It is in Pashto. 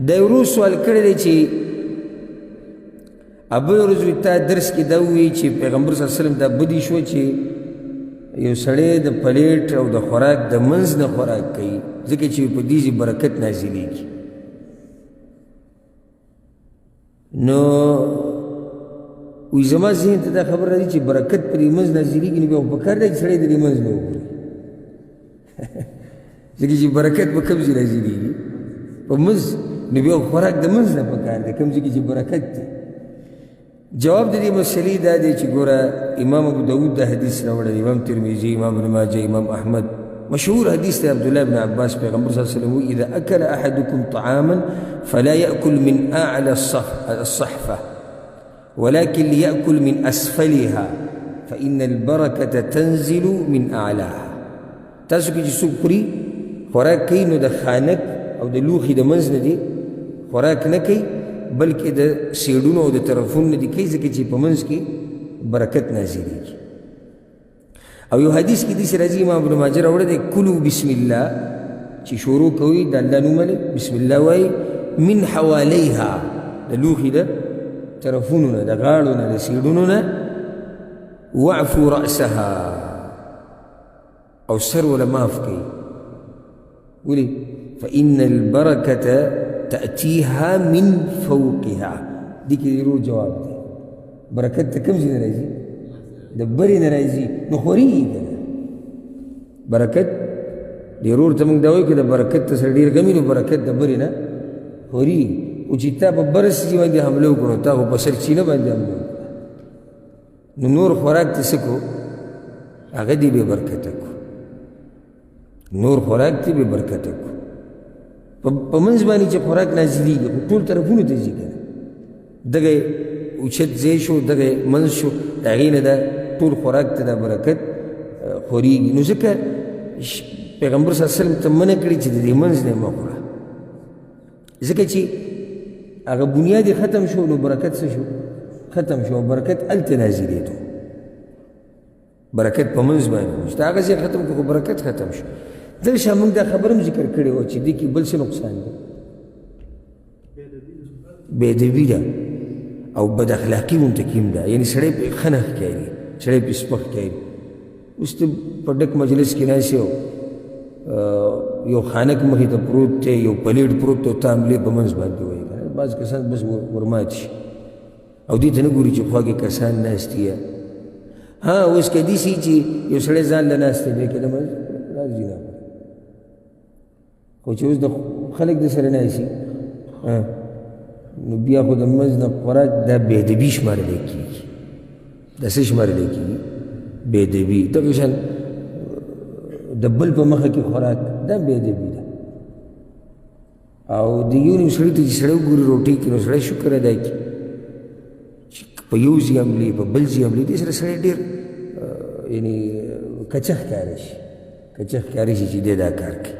دا یو روز سوال کړی دی چې بله ورځ وي تا درس کې دا ووایي چې پیغمبر صلی الله علیه وسلم دا بدي شوه چې یو سړی د پلیټ او د خوراک د منځ نه خوراک کوي ځکه چې په دې ځای برکت نازلېږي. نو وایي زما ذهن ته دا خبره راځي چې برکت په دې منځ نازلېږي نو بیا خو پکار دی چې سړی د دې منځ نه وګوري ځکه چې برکت په کوم ځای نازلېږي په منځ نو بیا خوراک د منځ نه پکار دی کوم ځای کې چې برکت دی. جواب د دې مسلې دا دی چې ګوره امام ابو داود دا حدیث راوړی دی، امام ترمذي، امام ابن ماجه، امام احمد. مشهور حدیث دی عبدالله بن عباس پیغمبر صلی الله علیه وسلم وی اذا اکل احدکم طعاما فلا یأکل من اعلى الصحفة ولكن ليأكل من اسفلها فإن البركة تنزل من اعلاها. تاسو کې چې څوک خوري خوراک کوي نو د خانک او د لوښي د منځ نه دی خوراک نه کوي بلکې د سیډونو او د طرفونو نه دي کوي ځکه چې په منځ کې برکت نازلېږي. او یو حدیث کې داسې راځي امام ابن ماجه راوړی دی کلو بسم الله چې شروع کوي د الله نوم باندې بسم الله وایي من حوالیها د لوښي د طرفونو نه د غاړو نه د سیډونو نه واعفو رأسها او سر ولا معاف کوي ولې فإن البركة تأتيها من فوقها. دي کې ضرور جواب دی برکت ته کوم ځای نه راځي د برې نه راځي نو خورېږي که نه برکت ضرور ته موږ دا وایو که د برکت ته سره ډېر کمي نو برکت د برې نه خورېږي او چې تا په بره سیزي باندې حمله وکړو تا خو په سرچینه باندې حمله وکړه نو نور خوراک ته څه کړو هغه دې بې برکته کړو نور خوراک ته بې برکته کړو په منځ باندې چې خوراک نازلېږي خو ټول طرفونو ته ځي که نه دغه اوچت ځای شو دغه منځ شو د هغې نه دا ټول خوراک ته دا برکت خورېږي. نو ځکه پیغمبر صلی الله علیه وسلم ته منع کړي چې د دې منځ نه مه خوره ځکه چې هغه بنیاد یې ختم شو نو برکت څه شو ختم شو برکت هلته نازلېدو برکت په منځ باندې چې هغه ځای ختم کړو خو برکت ختم شو. دغه شان موږ دا خبره هم ذکر کړې وه چې دې کې بل څه نقصان دی بې ادبي ده او بد اخلاقي منتقیم ده یعنې سړی پې ښه نه ښکاري سړی پې سپک ښکاري. اوس ته په ډک مجلس کې ناست یو خانک مخې ته پروت دی یو پلیټ پروت دی او ته حملې په منځ باندې وایي که نه بعض کسان بس ورمات شي او دې ته نه ګوري چې خوا کې کسان ناست دي ها اوس که داسې چې یو سړی ځان له ناست دی بیا کې د منځ راځي نه خو چې اوس د خلک د سره ناست نو بیا خو د منځ نه خوراک دا بې ادبي شمارلی کېږي دا څه شمارلی کېږي بې ادبي. دغه شان د بل په مخه کې خوراک دا بې ادبي ده او د یو نیم سړي ته چې سړی وګوري روټۍ کې نو سړی شکر ادا کړي چې په یو ځای حملې په بل ځای حملې دې سره سړی ډېر یعنې کچه ښکاره شي چې دی دا کار کوي.